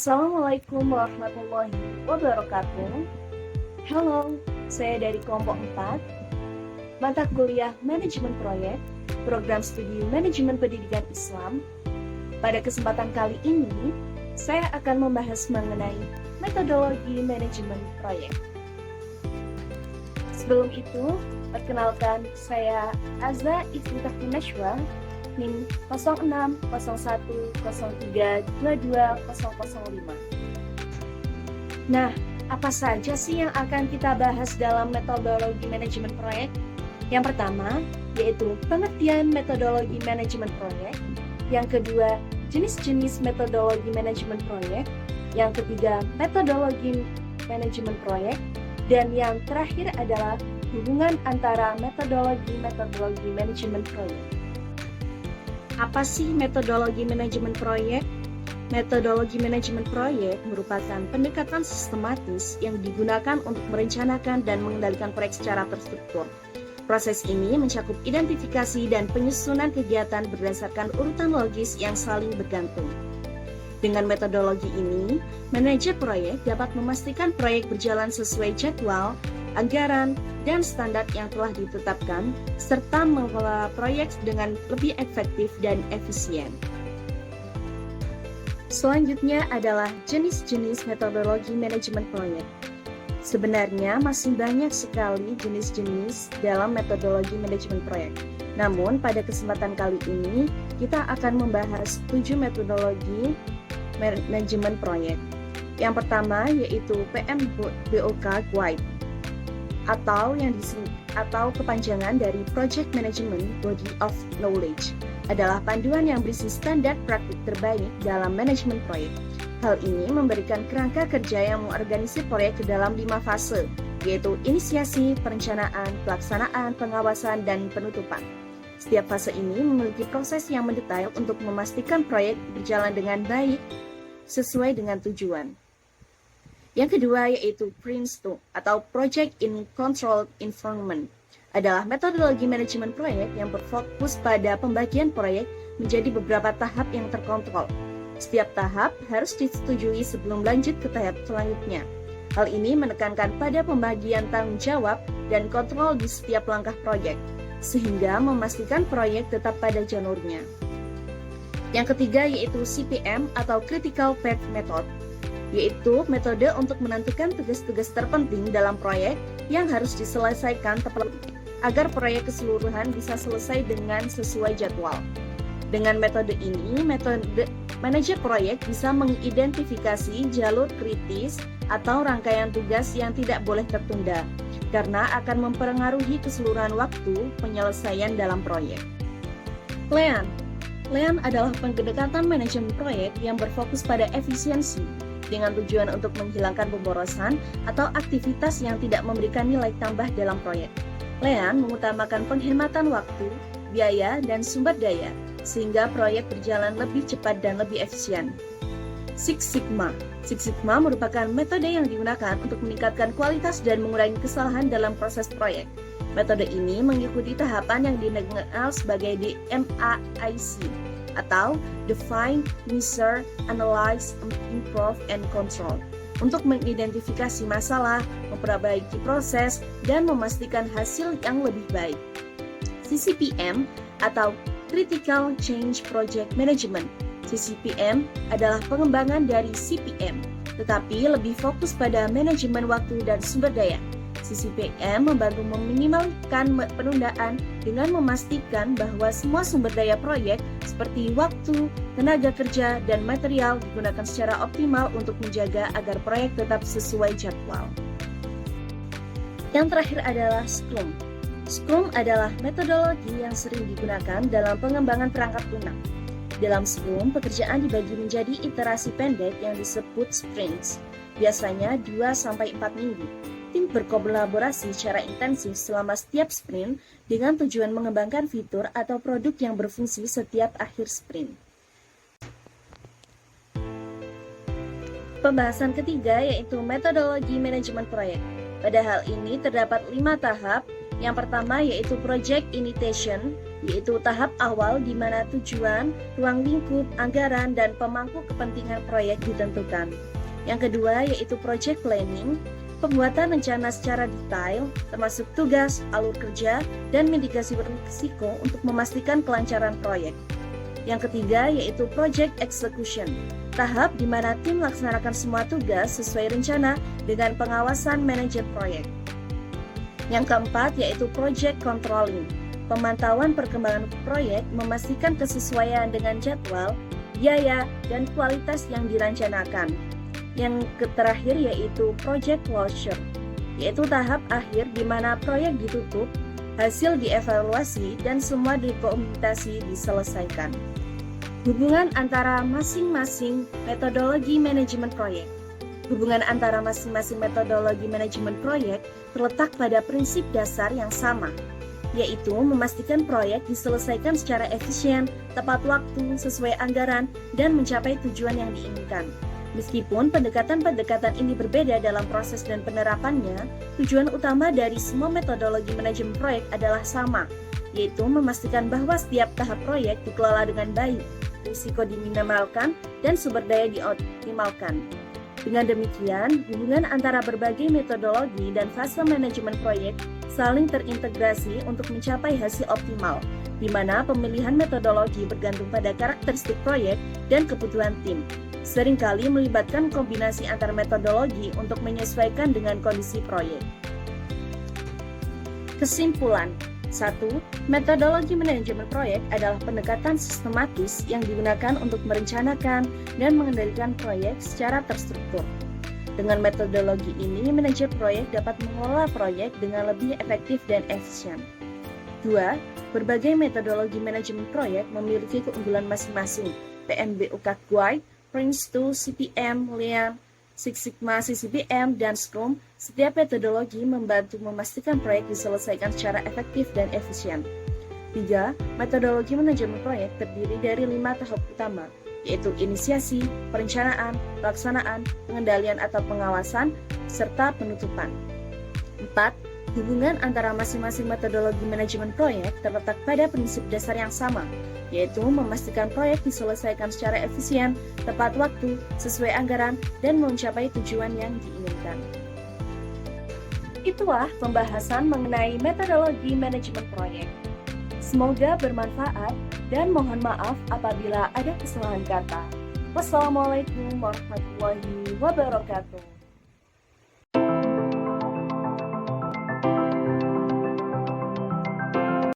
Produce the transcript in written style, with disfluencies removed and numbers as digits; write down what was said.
Assalamualaikum warahmatullahi wabarakatuh. Halo, saya dari kelompok 4, mata kuliah Manajemen Proyek, Program Studi Manajemen Pendidikan Islam. Pada kesempatan kali ini, saya akan membahas mengenai metodologi manajemen proyek. Sebelum itu, perkenalkan saya Azza Iftikhar Nashwa, NIM 060103220005. Nah, apa saja sih yang akan kita bahas dalam metodologi manajemen proyek? Yang pertama, yaitu pengertian metodologi manajemen proyek. Yang kedua, jenis-jenis metodologi manajemen proyek. Yang ketiga, metodologi manajemen proyek. Dan yang terakhir adalah hubungan antara metodologi manajemen proyek. Apa sih metodologi manajemen proyek? Metodologi manajemen proyek merupakan pendekatan sistematis yang digunakan untuk merencanakan dan mengendalikan proyek secara terstruktur. Proses ini mencakup identifikasi dan penyusunan kegiatan berdasarkan urutan logis yang saling bergantung. Dengan metodologi ini, manajer proyek dapat memastikan proyek berjalan sesuai jadwal, anggaran, dan standar yang telah ditetapkan, serta mengelola proyek dengan lebih efektif dan efisien. Selanjutnya adalah jenis-jenis metodologi manajemen proyek. Sebenarnya masih banyak sekali jenis-jenis dalam metodologi manajemen proyek. Namun pada kesempatan kali ini, kita akan membahas 7 metodologi manajemen proyek. Yang pertama yaitu PMBOK Guide atau kepanjangan dari Project Management Body of Knowledge, adalah panduan yang berisi standar praktik terbaik dalam manajemen proyek. Hal ini memberikan kerangka kerja yang mengorganisir proyek ke dalam 5 fase, yaitu inisiasi, perencanaan, pelaksanaan, pengawasan, dan penutupan. Setiap fase ini memiliki proses yang mendetail untuk memastikan proyek berjalan dengan baik sesuai dengan tujuan. Yang kedua yaitu PRINCE2 atau Project in Controlled Environment, adalah metodologi manajemen proyek yang berfokus pada pembagian proyek menjadi beberapa tahap yang terkontrol. Setiap tahap harus disetujui sebelum lanjut ke tahap selanjutnya. Hal ini menekankan pada pembagian tanggung jawab dan kontrol di setiap langkah proyek, sehingga memastikan proyek tetap pada jalurnya. Yang ketiga yaitu CPM atau Critical Path Method, yaitu metode untuk menentukan tugas-tugas terpenting dalam proyek yang harus diselesaikan tepat agar proyek keseluruhan bisa selesai dengan sesuai jadwal. Dengan metode ini, manajer proyek bisa mengidentifikasi jalur kritis atau rangkaian tugas yang tidak boleh tertunda, karena akan mempengaruhi keseluruhan waktu penyelesaian dalam proyek. LEAN adalah pendekatan manajemen proyek yang berfokus pada efisiensi, dengan tujuan untuk menghilangkan pemborosan atau aktivitas yang tidak memberikan nilai tambah dalam proyek. LEAN mengutamakan penghematan waktu, biaya, dan sumber daya, sehingga proyek berjalan lebih cepat dan lebih efisien. Six Sigma merupakan metode yang digunakan untuk meningkatkan kualitas dan mengurangi kesalahan dalam proses proyek. Metode ini mengikuti tahapan yang dikenal sebagai DMAIC atau Define, Measure, Analyze, Improve, and Control, untuk mengidentifikasi masalah, memperbaiki proses, dan memastikan hasil yang lebih baik. CCPM atau Critical Change Project Management. CCPM adalah pengembangan dari CPM, tetapi lebih fokus pada manajemen waktu dan sumber daya. CCPM membantu meminimalkan penundaan dengan memastikan bahwa semua sumber daya proyek seperti waktu, tenaga kerja, dan material digunakan secara optimal untuk menjaga agar proyek tetap sesuai jadwal. Yang terakhir adalah Scrum. Scrum adalah metodologi yang sering digunakan dalam pengembangan perangkat lunak. Dalam Scrum, pekerjaan dibagi menjadi iterasi pendek yang disebut sprints, biasanya 2-4 minggu. Tim berkolaborasi secara intensif selama setiap sprint dengan tujuan mengembangkan fitur atau produk yang berfungsi setiap akhir sprint. Pembahasan ketiga yaitu metodologi manajemen proyek. Pada hal ini terdapat 5 tahap. Yang pertama yaitu Project Initiation, yaitu tahap awal di mana tujuan, ruang lingkup, anggaran, dan pemangku kepentingan proyek ditentukan. Yang kedua yaitu project planning, pembuatan rencana secara detail, termasuk tugas, alur kerja, dan mitigasi risiko untuk memastikan kelancaran proyek. Yang ketiga yaitu project execution, tahap di mana tim melaksanakan semua tugas sesuai rencana dengan pengawasan manajer proyek. Yang keempat yaitu project controlling, pemantauan perkembangan proyek, memastikan kesesuaian dengan jadwal, biaya, dan kualitas yang direncanakan. Yang terakhir yaitu project closure, yaitu tahap akhir di mana proyek ditutup, hasil dievaluasi, dan semua dokumentasi diselesaikan. Hubungan antara masing-masing metodologi manajemen proyek. Hubungan antara masing-masing metodologi manajemen proyek terletak pada prinsip dasar yang sama, yaitu memastikan proyek diselesaikan secara efisien, tepat waktu, sesuai anggaran, dan mencapai tujuan yang diinginkan. Meskipun pendekatan-pendekatan ini berbeda dalam proses dan penerapannya, tujuan utama dari semua metodologi manajemen proyek adalah sama, yaitu memastikan bahwa setiap tahap proyek dikelola dengan baik, risiko diminimalkan, dan sumber daya dioptimalkan. Dengan demikian, hubungan antara berbagai metodologi dan fase manajemen proyek saling terintegrasi untuk mencapai hasil optimal, di mana pemilihan metodologi bergantung pada karakteristik proyek dan kebutuhan tim. Seringkali melibatkan kombinasi antar metodologi untuk menyesuaikan dengan kondisi proyek. Kesimpulan. 1. Metodologi manajemen proyek adalah pendekatan sistematis yang digunakan untuk merencanakan dan mengendalikan proyek secara terstruktur. Dengan metodologi ini, manajer proyek dapat mengelola proyek dengan lebih efektif dan efisien. 2. Berbagai metodologi manajemen proyek memiliki keunggulan masing-masing. PMBOK Guide, Prince2, CPM, Lean, Six Sigma, CCPM, dan Scrum, setiap metodologi membantu memastikan proyek diselesaikan secara efektif dan efisien. 3. Metodologi manajemen proyek terdiri dari 5 tahap utama, yaitu inisiasi, perencanaan, pelaksanaan, pengendalian atau pengawasan, serta penutupan. 4. Hubungan antara masing-masing metodologi manajemen proyek terletak pada prinsip dasar yang sama, yaitu memastikan proyek diselesaikan secara efisien, tepat waktu, sesuai anggaran, dan mencapai tujuan yang diinginkan. Itulah pembahasan mengenai metodologi manajemen proyek. Semoga bermanfaat dan mohon maaf apabila ada kesalahan kata. Wassalamualaikum warahmatullahi wabarakatuh.